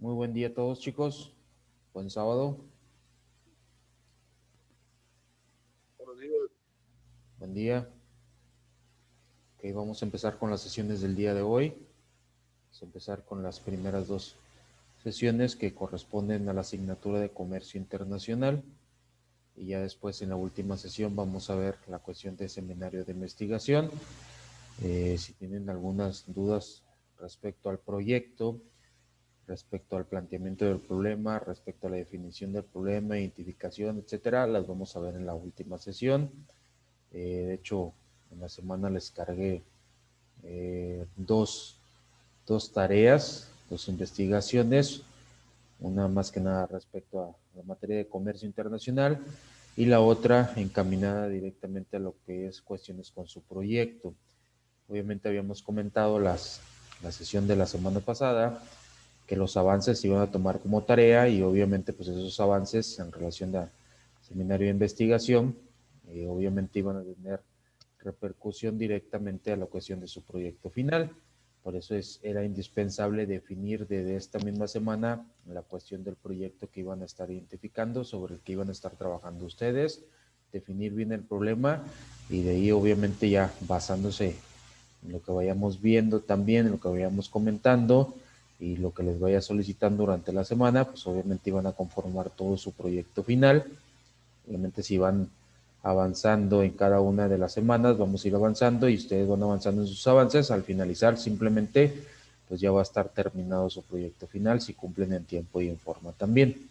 Muy buen día a todos, chicos. Buen sábado. Buenos días. Buen día. Ok, vamos a empezar con las sesiones del día de hoy. Vamos a empezar con las primeras dos sesiones que corresponden a la asignatura de Comercio Internacional. Y ya después, en la última sesión, vamos a ver la cuestión de seminario de investigación. Si tienen algunas dudas respecto al proyecto, respecto al planteamiento del problema, respecto a la definición del problema, identificación, etcétera, las vamos a ver en la última sesión. De hecho, en la semana les cargué dos tareas, dos investigaciones, una más que nada respecto a la materia de comercio internacional y la otra encaminada directamente a lo que es cuestiones con su proyecto. Obviamente habíamos comentado la sesión de la semana pasada que los avances se iban a tomar como tarea y obviamente pues esos avances en relación al seminario de investigación obviamente iban a tener repercusión directamente a la cuestión de su proyecto final. Por eso era indispensable definir desde esta misma semana la cuestión del proyecto que iban a estar identificando, sobre el que iban a estar trabajando ustedes, definir bien el problema y de ahí obviamente ya basándose en lo que vayamos viendo también, en lo que vayamos comentando y lo que les vaya solicitando durante la semana, pues obviamente iban a conformar todo su proyecto final. Obviamente si van avanzando en cada una de las semanas, vamos a ir avanzando y ustedes van avanzando en sus avances. Al finalizar, simplemente, pues ya va a estar terminado su proyecto final si cumplen en tiempo y en forma también.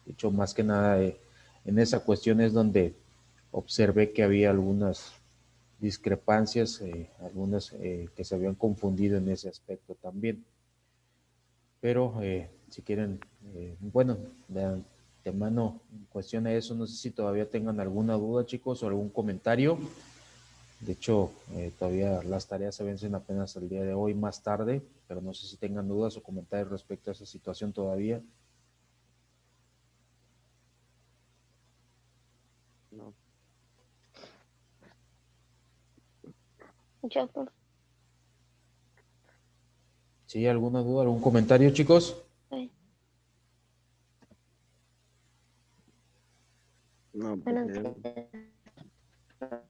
De hecho, más que nada, en esa cuestión es donde observé que había algunas discrepancias, algunas que se habían confundido en ese aspecto también. Pero si quieren, bueno, de antemano en cuestión a eso, no sé si todavía tengan alguna duda, chicos, o algún comentario. De hecho, todavía las tareas se vencen apenas el día de hoy, más tarde, pero no sé si tengan dudas o comentarios respecto a esa situación todavía. No. Yo, pues, ¿Sí? ¿Alguna duda, algún comentario, chicos? sí. No, Buenos profe. días.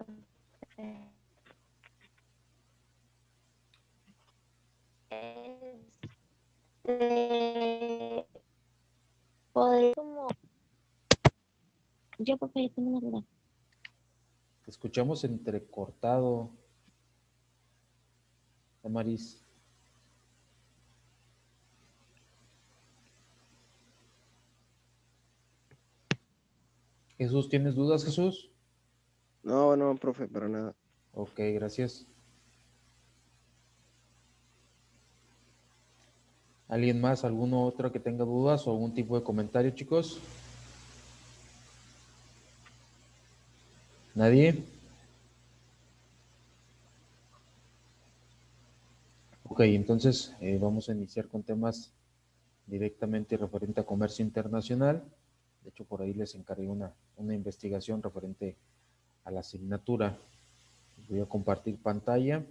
Podría como, yo porque yo tengo una duda. Te escuchamos entrecortado, Amaris. Jesús, ¿tienes dudas, Jesús? No, no, profe, para nada. Ok, gracias. ¿Alguien más, alguno otro que tenga dudas o algún tipo de comentario, chicos? ¿Nadie? Ok, entonces vamos a iniciar con temas directamente referente a comercio internacional. De hecho, por ahí les encargué una investigación referente a la asignatura. Voy a compartir pantalla.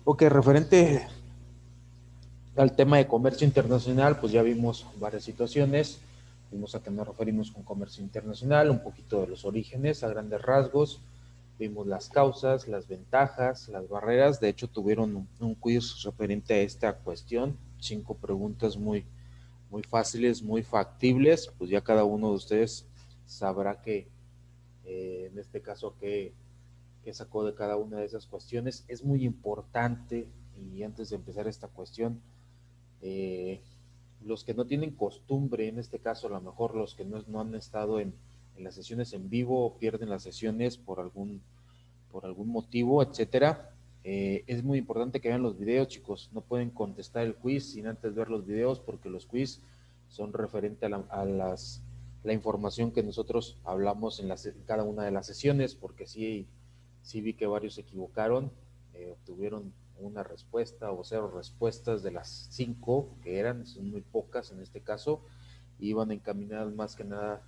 Ok, referente al tema de comercio internacional, pues ya vimos varias situaciones. Vimos a qué nos referimos con comercio internacional, un poquito de los orígenes a grandes rasgos. Vimos las causas, las ventajas, las barreras. De hecho, tuvieron un quiz referente a esta cuestión. 5 preguntas muy fáciles, muy factibles. Pues ya cada uno de ustedes sabrá que, en este caso, que sacó de cada una de esas cuestiones. Es muy importante, y antes de empezar esta cuestión, eh, los que no tienen costumbre, en este caso a lo mejor los que no han estado en las sesiones en vivo o pierden las sesiones por algún motivo, etcétera, Es muy importante que vean los videos, chicos. No pueden contestar el quiz sin antes ver los videos, porque los quiz son referente la información que nosotros hablamos en cada una de las sesiones, porque sí vi que varios se equivocaron, obtuvieron una respuesta o 0 respuestas de las 5 que eran, son muy pocas en este caso, y iban encaminadas más que nada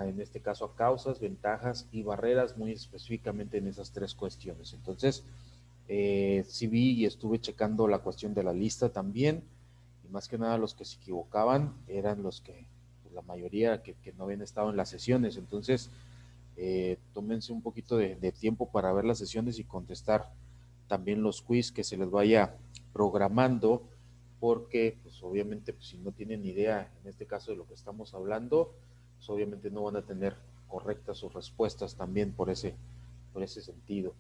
en este caso a causas, ventajas y barreras, muy específicamente en esas 3 cuestiones. Entonces, sí vi y estuve checando la cuestión de la lista también, y más que nada los que se equivocaban eran los que, pues, la mayoría que no habían estado en las sesiones. Entonces, tómense un poquito de tiempo para ver las sesiones y contestar también los quiz que se les vaya programando, porque pues obviamente pues, si no tienen idea en este caso de lo que estamos hablando, pues obviamente no van a tener correctas sus respuestas también por ese sentido.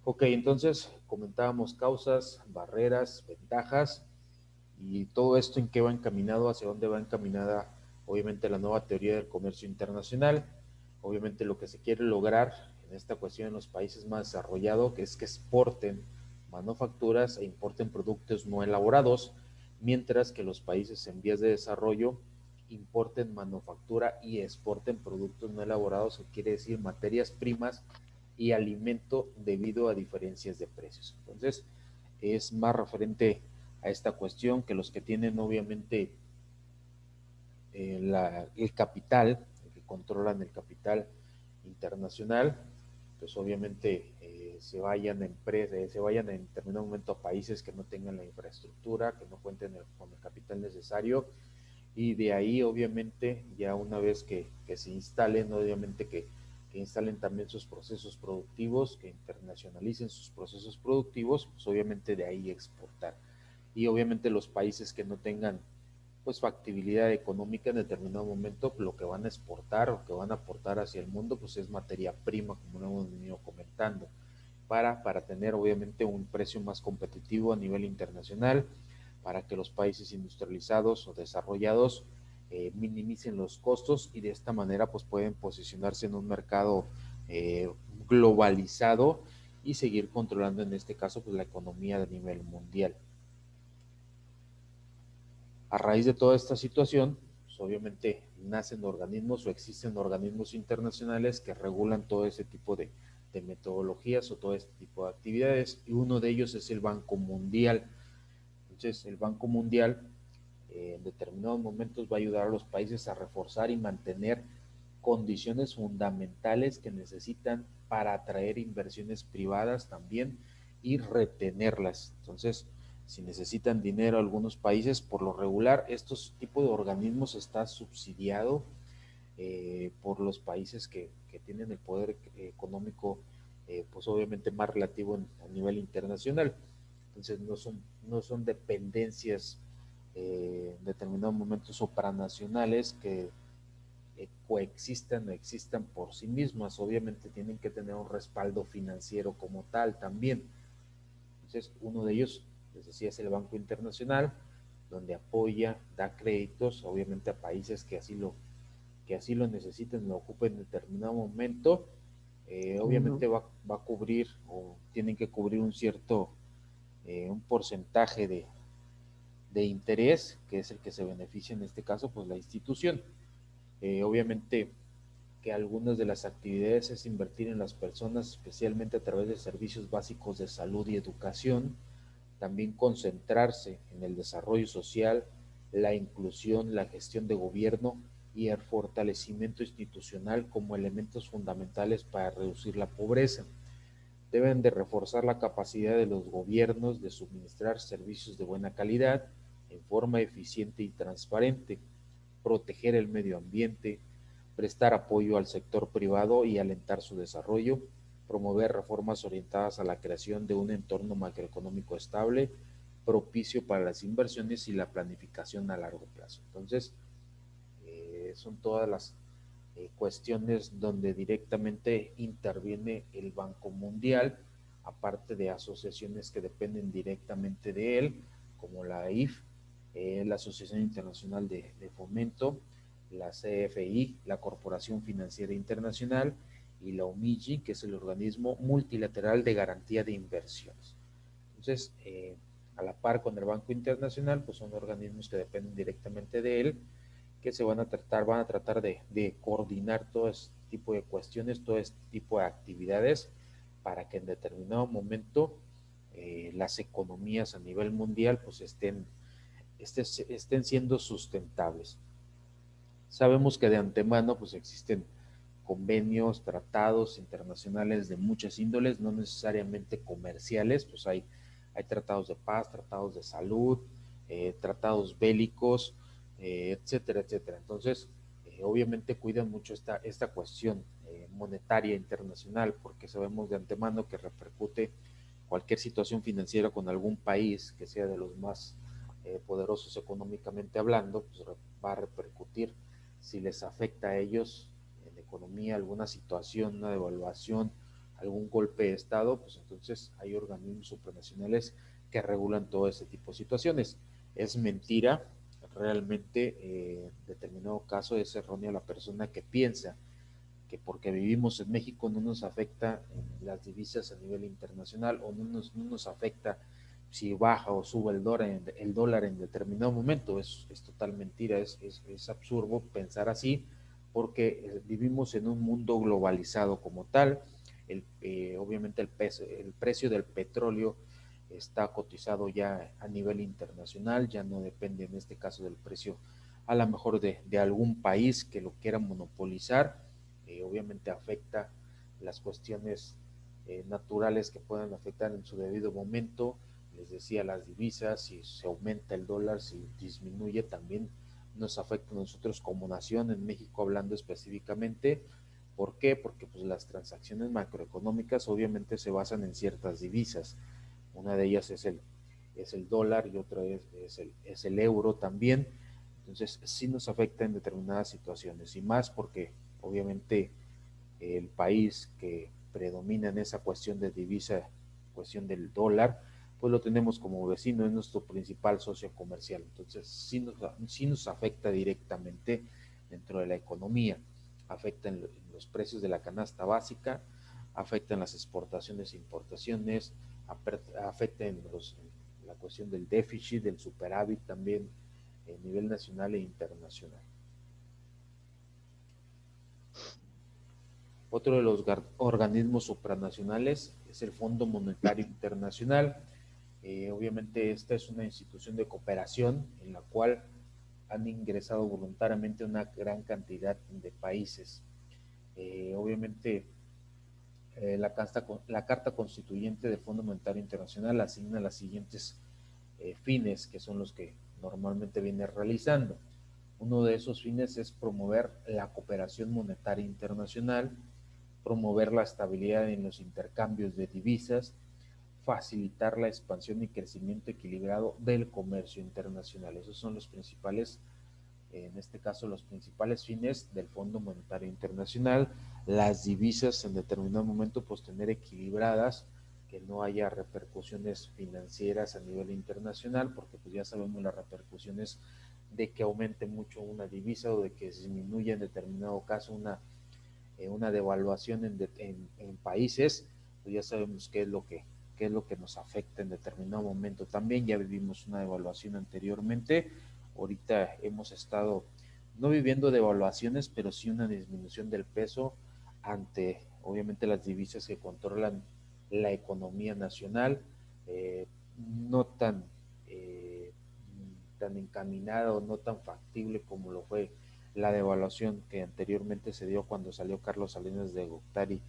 Ok, entonces comentábamos causas, barreras, ventajas, y todo esto en qué va encaminado, hacia dónde va encaminada obviamente la nueva teoría del comercio internacional. Obviamente lo que se quiere lograr en esta cuestión en los países más desarrollados, que es que exporten manufacturas e importen productos no elaborados, mientras que los países en vías de desarrollo importen manufactura y exporten productos no elaborados, que quiere decir materias primas y alimento, debido a diferencias de precios. Entonces, es más referente a esta cuestión que los que tienen obviamente el capital, que controlan el capital internacional, pues obviamente se vayan en determinado momento a países que no tengan la infraestructura, que no cuenten con el capital necesario, y de ahí obviamente ya una vez que se instalen, obviamente que instalen también sus procesos productivos, que internacionalicen sus procesos productivos, pues obviamente de ahí exportar. Y obviamente los países que no tengan pues factibilidad económica en determinado momento, lo que van a exportar o que van a aportar hacia el mundo pues es materia prima, como lo hemos venido comentando, para tener obviamente un precio más competitivo a nivel internacional, para que los países industrializados o desarrollados minimicen los costos, y de esta manera pues pueden posicionarse en un mercado globalizado y seguir controlando en este caso pues la economía a nivel mundial. A raíz de toda esta situación, pues obviamente nacen organismos o existen organismos internacionales que regulan todo ese tipo de metodologías o todo este tipo de actividades, y uno de ellos es el Banco Mundial. Entonces, el Banco Mundial en determinados momentos va a ayudar a los países a reforzar y mantener condiciones fundamentales que necesitan para atraer inversiones privadas también y retenerlas. Entonces, si necesitan dinero algunos países, por lo regular, estos tipos de organismos está subsidiado por los países que tienen el poder económico, pues obviamente más relativo a nivel internacional. Entonces no son dependencias en determinados momentos supranacionales que coexistan o existan por sí mismas. Obviamente tienen que tener un respaldo financiero como tal también. Entonces, uno de ellos, les decía, es el Banco Internacional, donde apoya, da créditos, obviamente a países que así lo necesiten, lo ocupen en determinado momento. Obviamente va a cubrir o tienen que cubrir un porcentaje de interés, que es el que se beneficia en este caso, pues la institución. Obviamente que algunas de las actividades es invertir en las personas, especialmente a través de servicios básicos de salud y educación, también concentrarse en el desarrollo social, la inclusión, la gestión de gobierno y el fortalecimiento institucional como elementos fundamentales para reducir la pobreza. Deben de reforzar la capacidad de los gobiernos de suministrar servicios de buena calidad en forma eficiente y transparente, proteger el medio ambiente, prestar apoyo al sector privado y alentar su desarrollo, promover reformas orientadas a la creación de un entorno macroeconómico estable, propicio para las inversiones y la planificación a largo plazo. Entonces, son todas las cuestiones donde directamente interviene el Banco Mundial, aparte de asociaciones que dependen directamente de él, como la AIF, la Asociación Internacional de Fomento, la CFI, la Corporación Financiera Internacional, y la OMIGI, que es el Organismo Multilateral de Garantía de Inversiones. Entonces, a la par con el Banco Internacional, pues son organismos que dependen directamente de él, que van a tratar de coordinar todo este tipo de cuestiones, todo este tipo de actividades, para que en determinado momento las economías a nivel mundial pues estén siendo sustentables. Sabemos que de antemano pues existen convenios, tratados internacionales de muchas índoles, no necesariamente comerciales, pues hay tratados de paz, tratados de salud, tratados bélicos, etcétera, etcétera. Entonces, obviamente cuidan mucho esta cuestión monetaria internacional, porque sabemos de antemano que repercute cualquier situación financiera con algún país que sea de los más poderosos económicamente hablando, pues va a repercutir si les afecta a ellos en economía alguna situación, una devaluación, algún golpe de estado, pues entonces hay organismos supranacionales que regulan todo ese tipo de situaciones. Es mentira, realmente en determinado caso es errónea la persona que piensa que porque vivimos en México no nos afecta en las divisas a nivel internacional o no nos afecta si baja o sube el dólar en determinado momento. Es total mentira, es absurdo pensar así, porque vivimos en un mundo globalizado como tal. Obviamente el precio del petróleo está cotizado ya a nivel internacional, ya no depende en este caso del precio a lo mejor de algún país que lo quiera monopolizar. Obviamente afecta las cuestiones naturales que puedan afectar en su debido momento. Les decía, las divisas, si se aumenta el dólar, si disminuye, también nos afecta a nosotros como nación, en México hablando específicamente. ¿Por qué? Porque pues, las transacciones macroeconómicas obviamente se basan en ciertas divisas. Una de ellas es el dólar y otra es el euro también. Entonces sí nos afecta en determinadas situaciones y más porque obviamente el país que predomina en esa cuestión de divisa, cuestión del dólar, pues lo tenemos como vecino, es nuestro principal socio comercial. Entonces sí nos afecta directamente dentro de la economía, afecta en los precios de la canasta básica, afecta en las exportaciones e importaciones, afecta en la cuestión del déficit, del superávit también a nivel nacional e internacional. Otro de los organismos supranacionales es el Fondo Monetario Internacional. Obviamente esta es una institución de cooperación en la cual han ingresado voluntariamente una gran cantidad de países. Obviamente la Carta Constituyente del Fondo Monetario Internacional asigna las siguientes fines, que son los que normalmente viene realizando. Uno de esos fines es promover la cooperación monetaria internacional, promover la estabilidad en los intercambios de divisas, facilitar la expansión y crecimiento equilibrado del comercio internacional. Esos son los principales, en este caso, los principales fines del Fondo Monetario Internacional. Las divisas en determinado momento, pues tener equilibradas, que no haya repercusiones financieras a nivel internacional, porque pues ya sabemos las repercusiones de que aumente mucho una divisa o de que disminuya en determinado caso una devaluación en países, pues ya sabemos qué es lo que nos afecta en determinado momento. También ya vivimos una devaluación anteriormente, ahorita hemos estado no viviendo devaluaciones, pero sí una disminución del peso ante obviamente las divisas que controlan la economía nacional, eh, no tan, eh, tan encaminada o no tan factible como lo fue la devaluación que anteriormente se dio cuando salió Carlos Salinas de Gortari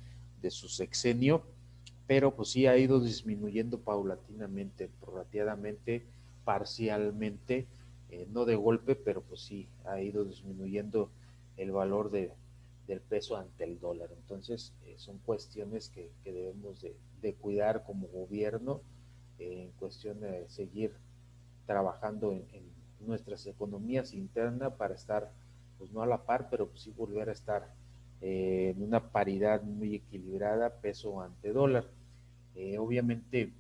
de su sexenio, pero pues sí ha ido disminuyendo paulatinamente, prorrateadamente, parcialmente, no de golpe, pero pues sí ha ido disminuyendo el valor del peso ante el dólar. Entonces son cuestiones que debemos de cuidar como gobierno, en cuestión de seguir trabajando en nuestras economías internas para estar, pues no a la par, pero pues sí volver a estar en una paridad muy equilibrada, peso ante dólar. Obviamente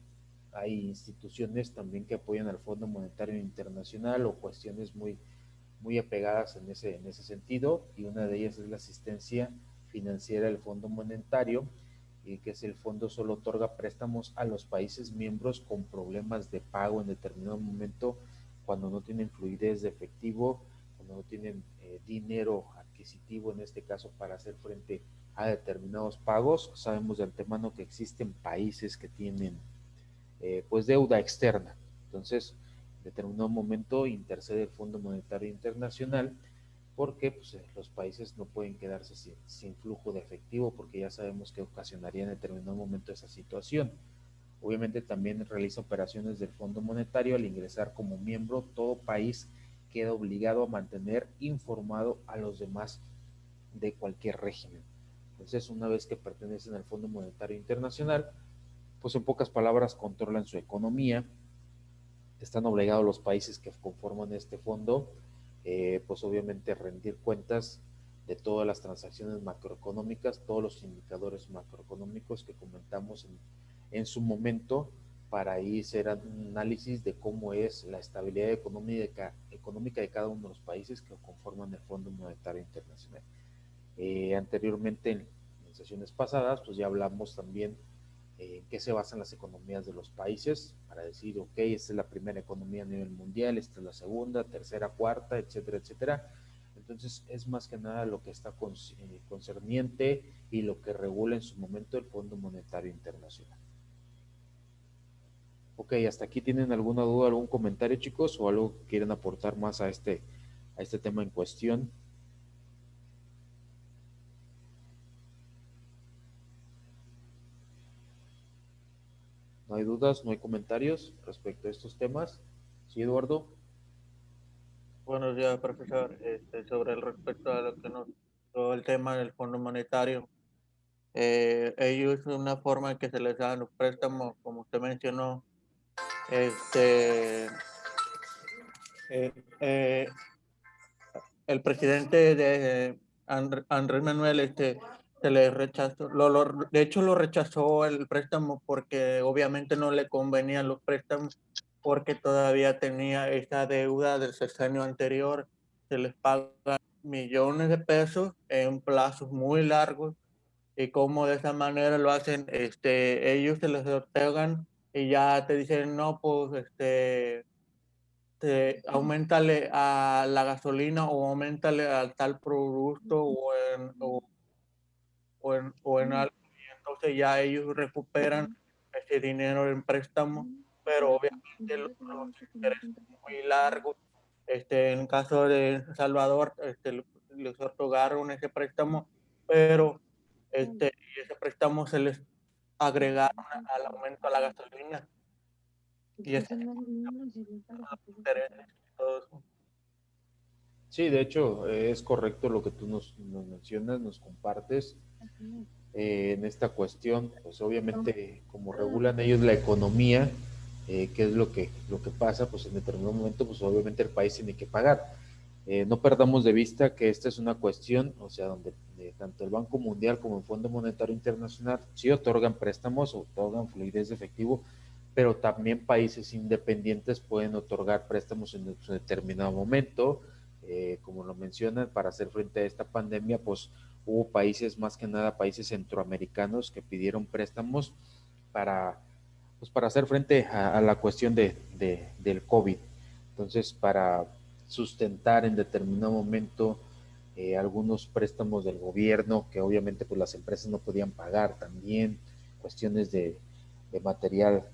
hay instituciones también que apoyan al Fondo Monetario Internacional o cuestiones muy apegadas en ese sentido, y una de ellas es la asistencia financiera del Fondo Monetario, que es el fondo solo otorga préstamos a los países miembros con problemas de pago en determinado momento, cuando no tienen fluidez de efectivo, cuando no tienen dinero adquisitivo, en este caso, para hacer frente a determinados pagos. Sabemos de antemano que existen países que tienen pues deuda externa. Entonces, en determinado momento intercede el Fondo Monetario Internacional, porque pues, los países no pueden quedarse sin flujo de efectivo, porque ya sabemos que ocasionaría en determinado momento esa situación. Obviamente también realiza operaciones del Fondo Monetario. Al ingresar como miembro, todo país queda obligado a mantener informado a los demás de cualquier régimen. Entonces, una vez que pertenecen al Fondo Monetario Internacional, pues en pocas palabras controlan su economía. Están obligados los países que conforman este fondo, pues obviamente rendir cuentas de todas las transacciones macroeconómicas, todos los indicadores macroeconómicos que comentamos en su momento, para ahí hacer un análisis de cómo es la estabilidad económica de cada uno de los países que conforman el Fondo Monetario Internacional. Anteriormente, en sesiones pasadas, pues ya hablamos también en qué se basan las economías de los países, para decir, ok, esta es la primera economía a nivel mundial, esta es la segunda, tercera, cuarta, etcétera, etcétera. Entonces, es más que nada lo que está concerniente y lo que regula en su momento el Fondo Monetario Internacional. Ok, hasta aquí. ¿Tienen alguna duda, algún comentario, chicos, o algo que quieren aportar más a este tema en cuestión? ¿No hay dudas, no hay comentarios respecto a estos temas? ¿Sí, Eduardo? Buenos días, profesor. Sobre el respecto a lo que nos todo el tema del Fondo Monetario, ellos una forma en que se les dan los préstamos, como usted mencionó, este, eh, eh, el presidente de Andrés Manuel, se le rechazó, de hecho lo rechazó el préstamo porque obviamente no le convenían los préstamos, porque todavía tenía esta deuda del sexenio anterior. Se les paga millones de pesos en plazos muy largos, y como de esa manera lo hacen, ellos se les otorgan y ya te dicen, no, pues aumentale a la gasolina o aumentale al tal producto o en algo, y entonces ya ellos recuperan ese dinero en préstamo, pero obviamente los intereses son muy largos. En el caso de Salvador, les otorgaron ese préstamo, pero y ese préstamo se les agregaron al aumento a la gasolina, y ese intereses y todo eso. Sí, de hecho, es correcto lo que tú nos mencionas, nos compartes. En esta cuestión, pues obviamente, como regulan ellos la economía, qué es lo que pasa, pues en determinado momento, pues obviamente el país tiene que pagar. No perdamos de vista que esta es una cuestión, o sea, donde tanto el Banco Mundial como el Fondo Monetario Internacional sí otorgan préstamos, otorgan fluidez de efectivo, pero también países independientes pueden otorgar préstamos en un determinado momento. Como lo mencionan, para hacer frente a esta pandemia, pues hubo países, más que nada países centroamericanos, que pidieron préstamos para, pues, para hacer frente a la cuestión del COVID. Entonces, para sustentar en determinado momento algunos préstamos del gobierno, que obviamente pues las empresas no podían pagar, también cuestiones de material,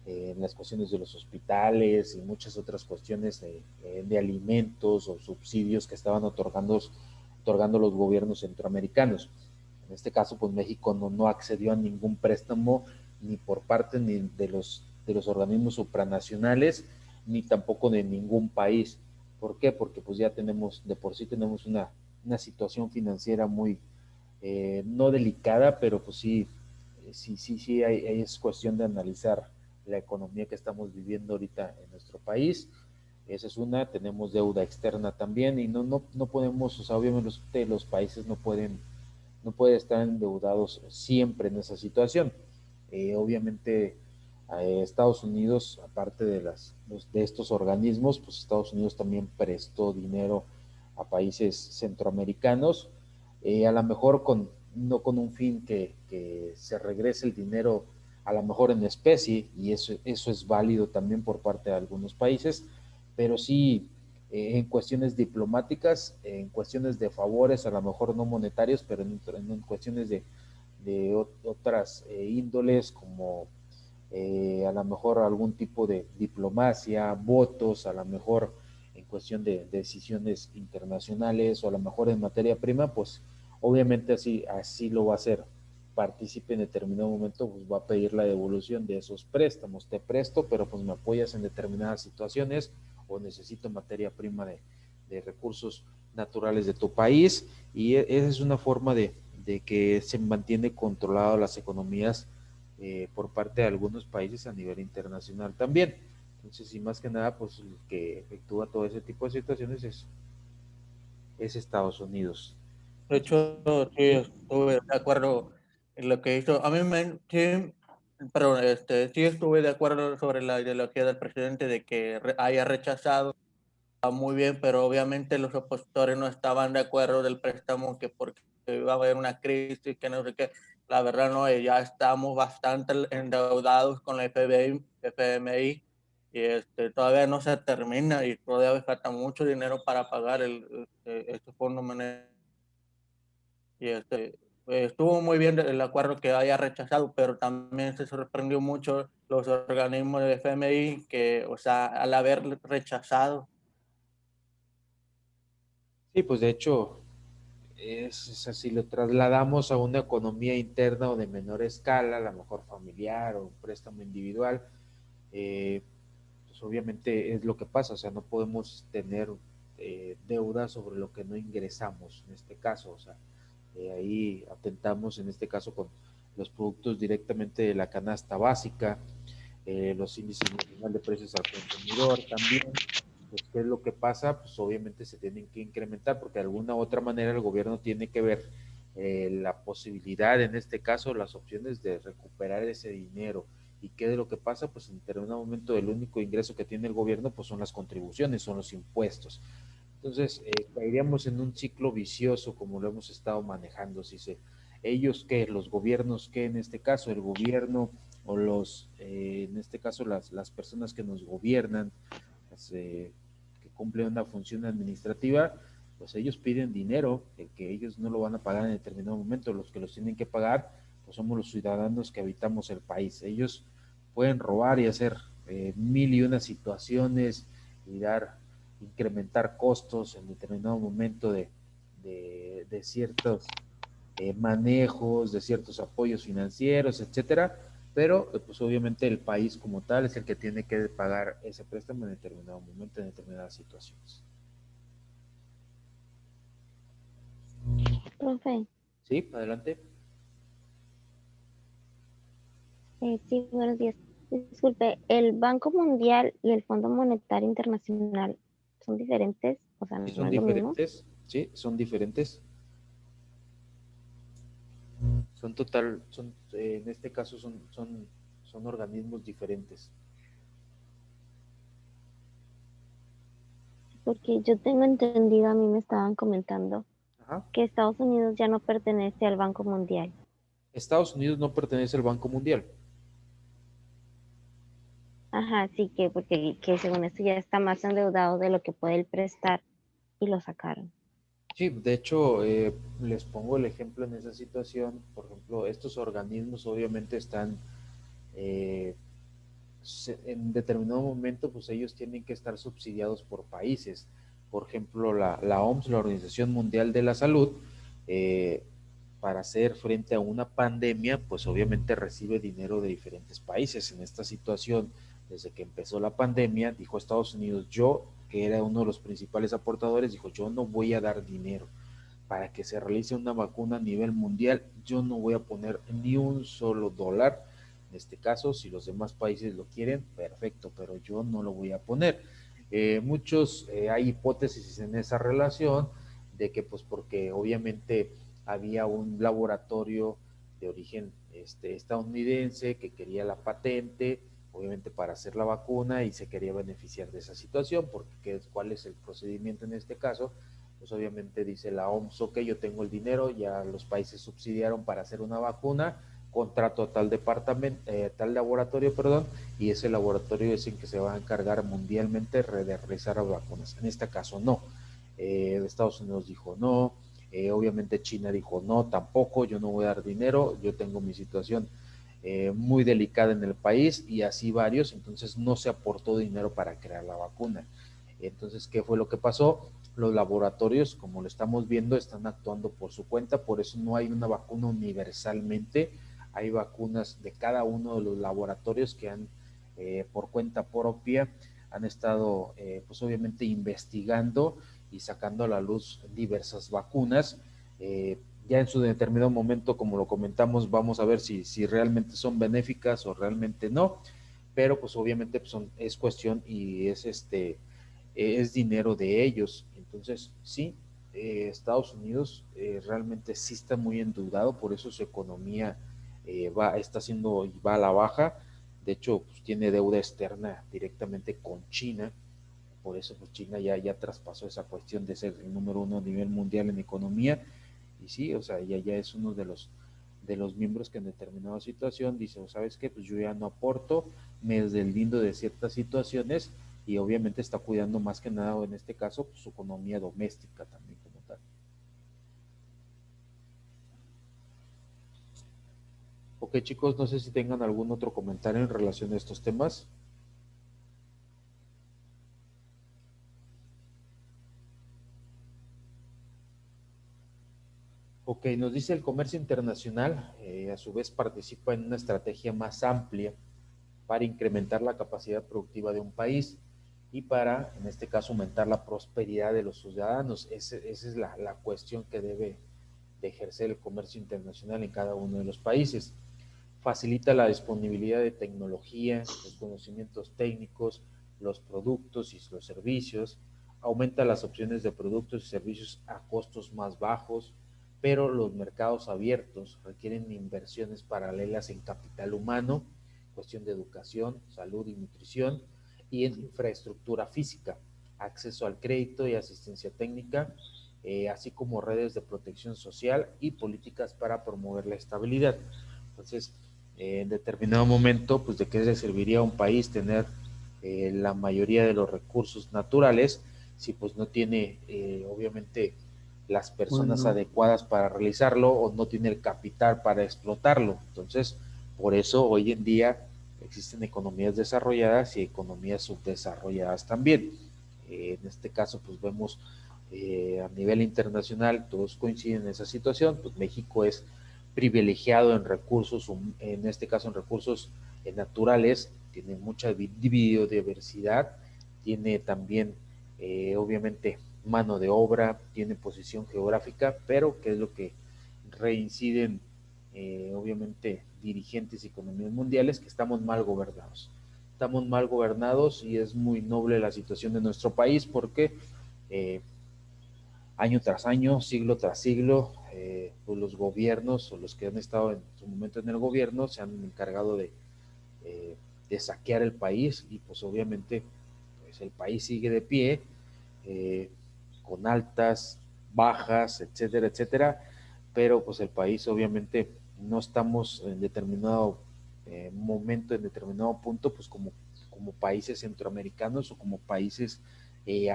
en las cuestiones de los hospitales y muchas otras cuestiones de alimentos o subsidios que estaban otorgando los gobiernos centroamericanos. En este caso, pues México no accedió a ningún préstamo, ni por parte ni de los organismos supranacionales, ni tampoco de ningún país. ¿Por qué? Porque pues ya de por sí tenemos una situación financiera muy, no delicada, pero pues sí, es cuestión de analizar la economía que estamos viviendo ahorita en nuestro país. Esa es una. Tenemos deuda externa también, y no podemos, o sea, obviamente los países no pueden estar endeudados siempre en esa situación. Obviamente Estados Unidos, aparte de estos organismos, pues Estados Unidos también prestó dinero a países centroamericanos, a lo mejor no con un fin que se regrese el dinero a lo mejor en especie, y eso es válido también por parte de algunos países, pero sí en cuestiones diplomáticas, en cuestiones de favores, a lo mejor no monetarios, pero en cuestiones de otras índoles, como a lo mejor algún tipo de diplomacia, votos, a lo mejor en cuestión de decisiones internacionales, o a lo mejor en materia prima, pues obviamente así lo va a hacer. Participe en determinado momento, pues va a pedir la devolución de esos préstamos. Te presto, pero pues me apoyas en determinadas situaciones, o necesito materia prima de recursos naturales de tu país, y esa es una forma de que se mantiene controlado las economías por parte de algunos países a nivel internacional también. Entonces, y más que nada, pues el que efectúa todo ese tipo de situaciones es Estados Unidos. De Entonces, hecho, sí, ¿sí? estuve de acuerdo en lo que hizo. A mí sí, pero sí estuve de acuerdo sobre la ideología del presidente de que haya rechazado. Muy bien, pero obviamente los opositores no estaban de acuerdo del préstamo, que porque iba a haber una crisis, que no sé qué. La verdad no, ya estamos bastante endeudados con la FMI, y todavía no se termina, y todavía falta mucho dinero para pagar este fondo monetario. Y estuvo muy bien el acuerdo que haya rechazado, pero también se sorprendió mucho los organismos del FMI que, o sea, al haber rechazado. Sí, pues de hecho, es así, lo trasladamos a una economía interna o de menor escala, a lo mejor familiar o un préstamo individual, eh, pues obviamente es lo que pasa, o sea, no podemos tener deuda sobre lo que no ingresamos, en este caso, o sea, ahí atentamos en este caso con los productos directamente de la canasta básica, los índices nacional de precios al consumidor también. Pues, ¿qué es lo que pasa? Pues obviamente se tienen que incrementar, porque de alguna u otra manera el gobierno tiene que ver la posibilidad, en este caso, las opciones de recuperar ese dinero. ¿Y qué es lo que pasa? Pues en determinado momento el único ingreso que tiene el gobierno pues son las contribuciones, son los impuestos. Entonces, caeríamos en un ciclo vicioso como lo hemos estado manejando. Si se, ellos qué, los gobiernos qué, en este caso, el gobierno o en este caso, las personas que nos gobiernan, las, que cumplen una función administrativa, pues ellos piden dinero, que ellos no lo van a pagar en determinado momento. Los que los tienen que pagar, pues somos los ciudadanos que habitamos el país. Ellos pueden robar y hacer mil y una situaciones y incrementar costos en determinado momento de ciertos manejos, de ciertos apoyos financieros, etcétera, pero pues obviamente el país como tal es el que tiene que pagar ese préstamo en determinado momento, en determinadas situaciones. Profe, ¿Sí? Adelante. sí, buenos días. Disculpe, ¿el Banco Mundial y el Fondo Monetario Internacional son diferentes? O sea, Sí, son ¿no es lo mismo? diferentes, sí, son diferentes. Son total, son, en este caso son organismos diferentes. Porque yo tengo entendido, a mí me estaban comentando Ajá. que Estados Unidos ya no pertenece al Banco Mundial. Estados Unidos no pertenece al Banco Mundial. Ajá, sí, que porque que según esto ya está más endeudado de lo que puede él prestar y lo sacaron. Sí, de hecho, les pongo el ejemplo en esa situación. Por ejemplo, estos organismos obviamente están eh, en determinado momento, pues ellos tienen que estar subsidiados por países. Por ejemplo, la OMS, la Organización Mundial de la Salud, eh, para hacer frente a una pandemia, pues obviamente recibe dinero de diferentes países. En esta situación, desde que empezó la pandemia, dijo Estados Unidos, yo, que era uno de los principales aportadores, dijo, yo no voy a dar dinero para que se realice una vacuna a nivel mundial, yo no voy a poner ni un solo dólar. En este caso, si los demás países lo quieren, perfecto, pero yo no lo voy a poner. Hay hipótesis en esa relación de que pues porque obviamente había un laboratorio de origen estadounidense que quería la patente, obviamente para hacer la vacuna, y se quería beneficiar de esa situación, porque ¿cuál es el procedimiento en este caso? pues obviamente dice la OMS, ok, yo tengo el dinero, ya los países subsidiaron para hacer una vacuna, contrato a tal departamento, tal laboratorio, perdón, y ese laboratorio es el que se va a encargar mundialmente de realizar las vacunas. En este caso no. Estados Unidos dijo no, obviamente China dijo no, tampoco, yo no voy a dar dinero, yo tengo mi situación muy delicada en el país y así varios, entonces no se aportó dinero para crear la vacuna. Entonces, ¿qué fue lo que pasó? Los laboratorios, como lo estamos viendo, están actuando por su cuenta, por eso no hay una vacuna universalmente, hay vacunas de cada uno de los laboratorios que han, por cuenta propia, han estado, pues obviamente, investigando y sacando a la luz diversas vacunas. Ya en su determinado momento, como lo comentamos, vamos a ver si realmente son benéficas o realmente no, pero pues obviamente pues es cuestión y es dinero de ellos. Entonces, sí, Estados Unidos realmente sí está muy endeudado, por eso su economía está haciendo y va a la baja. De hecho, pues, tiene deuda externa directamente con China, por eso pues China ya traspasó esa cuestión de ser el número uno a nivel mundial en economía. Y sí, o sea, ya es uno de los miembros que en determinada situación dice, ¿sabes qué? Pues yo ya no aporto, me deslindo de ciertas situaciones y obviamente está cuidando más que nada, en este caso, pues, su economía doméstica también como tal. Ok, chicos, no sé si tengan algún otro comentario en relación a estos temas. Ok, nos dice el comercio internacional, a su vez participa en una estrategia más amplia para incrementar la capacidad productiva de un país y para, en este caso, aumentar la prosperidad de los ciudadanos. Esa es la cuestión que debe de ejercer el comercio internacional en cada uno de los países. Facilita la disponibilidad de tecnología, los conocimientos técnicos, los productos y los servicios, aumenta las opciones de productos y servicios a costos más bajos, pero los mercados abiertos requieren inversiones paralelas en capital humano, cuestión de educación, salud y nutrición, y en infraestructura física, acceso al crédito y asistencia técnica, así como redes de protección social y políticas para promover la estabilidad. Entonces, en determinado momento, pues de qué le serviría a un país tener la mayoría de los recursos naturales si pues no tiene obviamente las personas adecuadas para realizarlo o no tiene el capital para explotarlo. Entonces, por eso hoy en día existen economías desarrolladas y economías subdesarrolladas también. En este caso, pues vemos a nivel internacional, todos coinciden en esa situación, pues México es privilegiado en recursos, en este caso en recursos naturales, tiene mucha biodiversidad, tiene también obviamente mano de obra, tiene posición geográfica, pero ¿qué es lo que reinciden obviamente dirigentes y economías mundiales? Que estamos mal gobernados. Estamos mal gobernados y es muy noble la situación de nuestro país porque año tras año, siglo tras siglo, pues los gobiernos o los que han estado en su momento en el gobierno se han encargado de saquear el país y pues obviamente pues el país sigue de pie, eh, con altas, bajas, etcétera, etcétera, pero pues el país obviamente no estamos en determinado momento, en determinado punto, pues como países centroamericanos o como países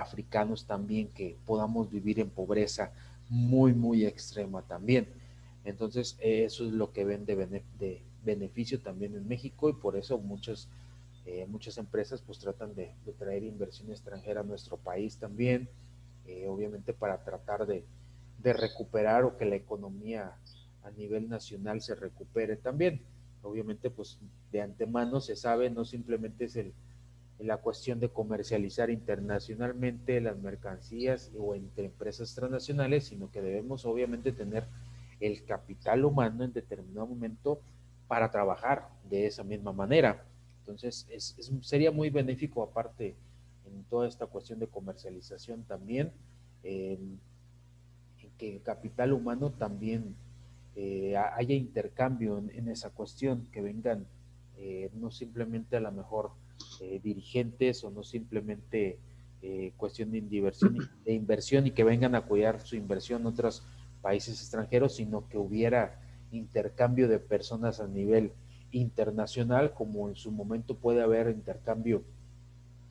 africanos también, que podamos vivir en pobreza muy, muy extrema también. Entonces, eso es lo que ven de beneficio también en México y por eso muchas empresas pues tratan de traer inversión extranjera a nuestro país también, obviamente para tratar de recuperar o que la economía a nivel nacional se recupere también. Obviamente pues de antemano se sabe, no simplemente es la cuestión de comercializar internacionalmente las mercancías o entre empresas transnacionales, sino que debemos obviamente tener el capital humano en determinado momento para trabajar de esa misma manera. Entonces, sería muy benéfico aparte en toda esta cuestión de comercialización también, en que el capital humano también haya intercambio en esa cuestión, que vengan no simplemente a lo mejor dirigentes o no simplemente cuestión de inversión y que vengan a cuidar su inversión en otros países extranjeros, sino que hubiera intercambio de personas a nivel internacional, como en su momento puede haber intercambio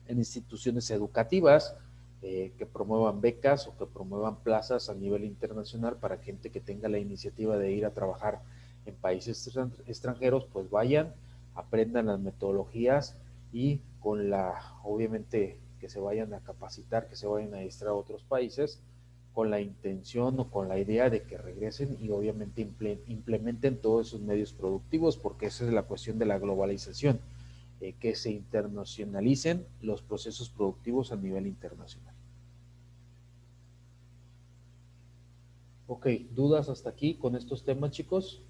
en instituciones educativas que promuevan becas o que promuevan plazas a nivel internacional para gente que tenga la iniciativa de ir a trabajar en países extranjeros, pues vayan, aprendan las metodologías y con obviamente, que se vayan a capacitar, que se vayan a adiestrar a otros países con la intención o con la idea de que regresen y obviamente implementen todos esos medios productivos, porque esa es la cuestión de la globalización, que se internacionalicen los procesos productivos a nivel internacional. Ok, ¿dudas hasta aquí con estos temas, chicos?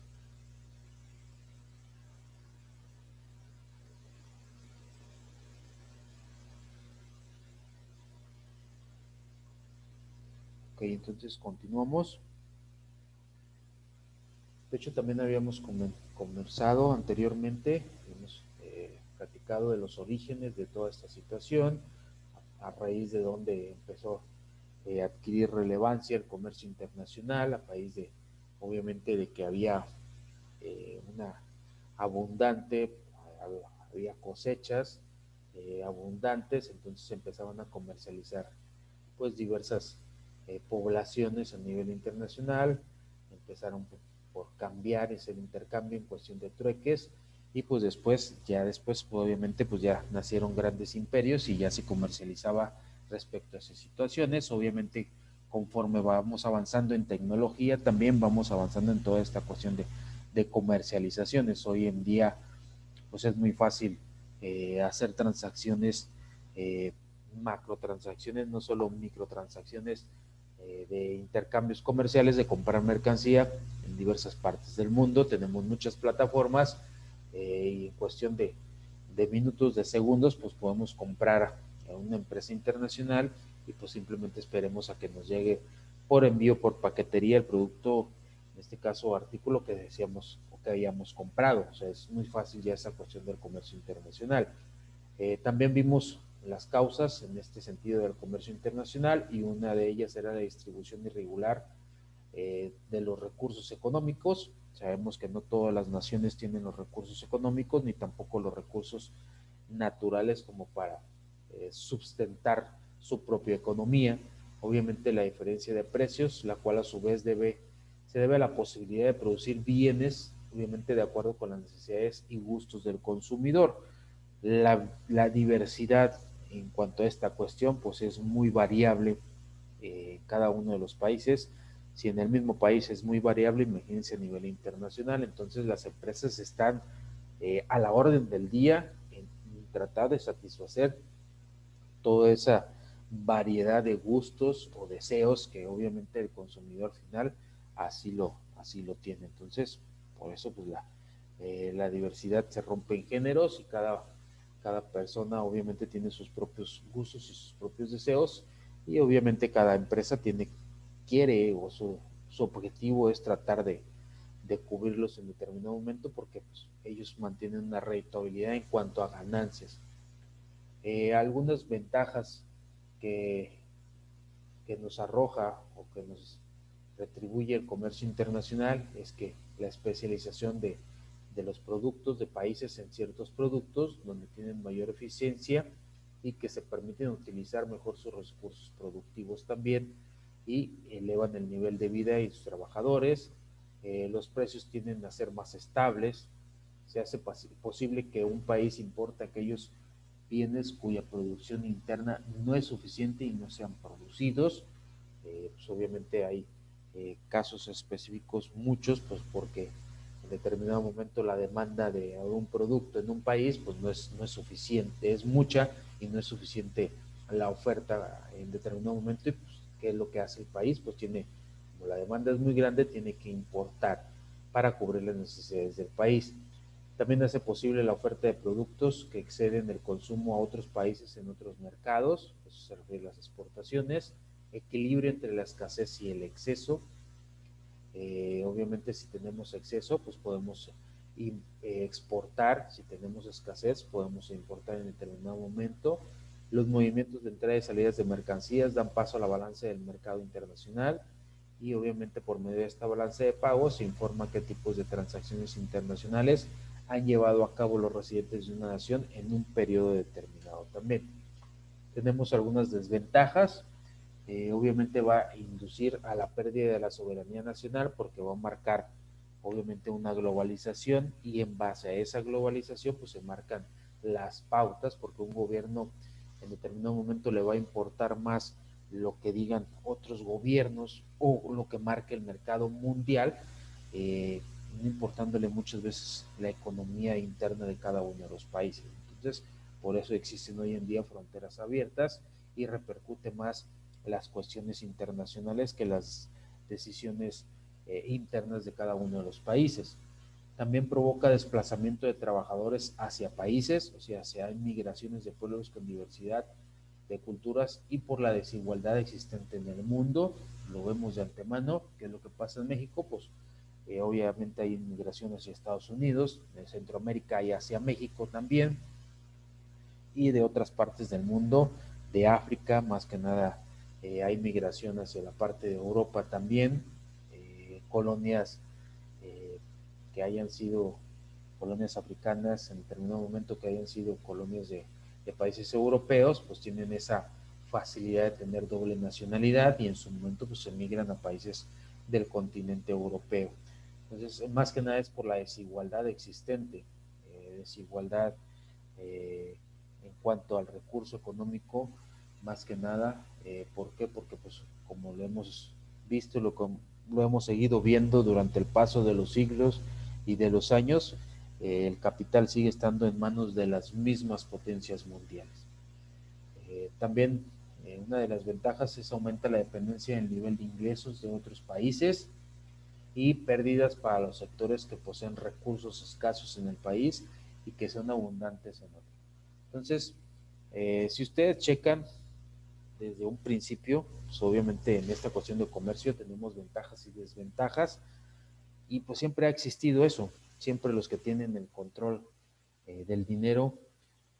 Ok, entonces continuamos. De hecho, también habíamos conversado anteriormente, hemos platicado de los orígenes de toda esta situación, a raíz de donde empezó a adquirir relevancia el comercio internacional, a raíz de, obviamente, de que había una abundante, había cosechas abundantes, entonces se empezaban a comercializar pues diversas poblaciones a nivel internacional, empezaron por cambiar ese intercambio en cuestión de trueques y pues después obviamente pues ya nacieron grandes imperios y ya se comercializaba respecto a esas situaciones. Obviamente conforme vamos avanzando en tecnología también vamos avanzando en toda esta cuestión de comercializaciones. Hoy en día pues es muy fácil hacer transacciones, macrotransacciones, no solo microtransacciones de intercambios comerciales, de comprar mercancía en diversas partes del mundo. Tenemos muchas plataformas y en cuestión de minutos, de segundos, pues podemos comprar a una empresa internacional y pues simplemente esperemos a que nos llegue por envío, por paquetería, el producto, en este caso artículo que decíamos o que habíamos comprado. O sea, es muy fácil ya esa cuestión del comercio internacional. También vimos las causas en este sentido del comercio internacional y una de ellas era la distribución irregular de los recursos económicos. Sabemos que no todas las naciones tienen los recursos económicos ni tampoco los recursos naturales como para sustentar su propia economía. Obviamente la diferencia de precios, la cual a su vez se debe a la posibilidad de producir bienes, obviamente de acuerdo con las necesidades y gustos del consumidor. La diversidad en cuanto a esta cuestión pues es muy variable en cada uno de los países. Si en el mismo país es muy variable, imagínense a nivel internacional. Entonces las empresas están a la orden del día en tratar de satisfacer toda esa variedad de gustos o deseos que obviamente el consumidor final así lo tiene. Entonces, por eso pues la diversidad se rompe en géneros y cada persona obviamente tiene sus propios gustos y sus propios deseos y obviamente cada empresa quiere o su objetivo es tratar de cubrirlos en determinado momento porque pues, ellos mantienen una rentabilidad en cuanto a ganancias. Algunas ventajas que, que nos arroja o que nos retribuye el comercio internacional es que la especialización de los productos de países en ciertos productos donde tienen mayor eficiencia y que se permiten utilizar mejor sus recursos productivos también y elevan el nivel de vida de sus trabajadores. Los precios tienden a ser más estables. Se hace posible que un país importe aquellos bienes cuya producción interna no es suficiente y no sean producidos. Pues obviamente hay casos específicos, muchos, pues porque en determinado momento la demanda de un producto en un país pues no es suficiente, es mucha y no es suficiente la oferta en determinado momento y pues ¿qué es lo que hace el país? Pues como la demanda es muy grande, tiene que importar para cubrir las necesidades del país. También hace posible la oferta de productos que exceden el consumo a otros países en otros mercados, eso se refiere a las exportaciones, equilibrio entre la escasez y el exceso. Obviamente si tenemos exceso, pues podemos exportar, si tenemos escasez, podemos importar en determinado momento. Los movimientos de entrada y salidas de mercancías dan paso a la balanza del mercado internacional y obviamente por medio de esta balanza de pagos se informa qué tipos de transacciones internacionales han llevado a cabo los residentes de una nación en un periodo determinado también. Tenemos algunas desventajas. Obviamente va a inducir a la pérdida de la soberanía nacional porque va a marcar obviamente una globalización y en base a esa globalización pues se marcan las pautas porque un gobierno en determinado momento le va a importar más lo que digan otros gobiernos o lo que marque el mercado mundial, no importándole muchas veces la economía interna de cada uno de los países. Entonces, por eso existen hoy en día fronteras abiertas y repercute más las cuestiones internacionales que las decisiones internas de cada uno de los países. También provoca desplazamiento de trabajadores hacia países, o sea, hacia migraciones de pueblos con diversidad de culturas y por la desigualdad existente en el mundo. Lo vemos de antemano, que es lo que pasa en México, pues obviamente hay inmigración hacia Estados Unidos, de Centroamérica y hacia México también, y de otras partes del mundo, de África, más que nada hay migración hacia la parte de Europa también, colonias que hayan sido colonias africanas en determinado momento, que hayan sido colonias de países europeos, pues tienen esa facilidad de tener doble nacionalidad y en su momento pues emigran a países del continente europeo. Entonces, más que nada es por la desigualdad existente, desigualdad en cuanto al recurso económico, más que nada. ¿Por qué? Porque pues como lo hemos visto, lo hemos seguido viendo durante el paso de los siglos y de los años, el capital sigue estando en manos de las mismas potencias mundiales. También una de las ventajas es aumenta la dependencia del nivel de ingresos de otros países y pérdidas para los sectores que poseen recursos escasos en el país y que son abundantes en otros. Entonces, si ustedes checan desde un principio, pues obviamente en esta cuestión de comercio tenemos ventajas y desventajas y pues siempre ha existido eso, siempre los que tienen el control del dinero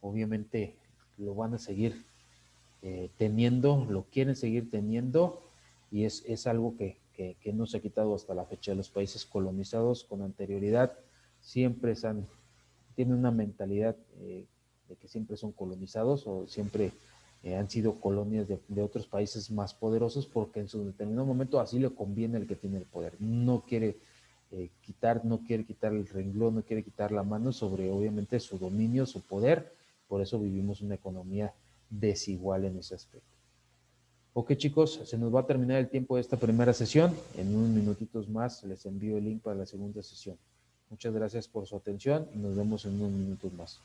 obviamente lo van a seguir teniendo, lo quieren seguir teniendo y es algo que no se ha quitado hasta la fecha. Los países colonizados con anterioridad siempre tienen una mentalidad de que siempre son colonizados o siempre han sido colonias de otros países más poderosos porque en su determinado momento así le conviene al que tiene el poder. No quiere no quiere quitar el renglón, no quiere quitar la mano sobre obviamente su dominio, su poder. Por eso vivimos una economía desigual en ese aspecto. Ok, chicos, se nos va a terminar el tiempo de esta primera sesión. En unos minutitos más les envío el link para la segunda sesión. Muchas gracias por su atención y nos vemos en unos minutos más.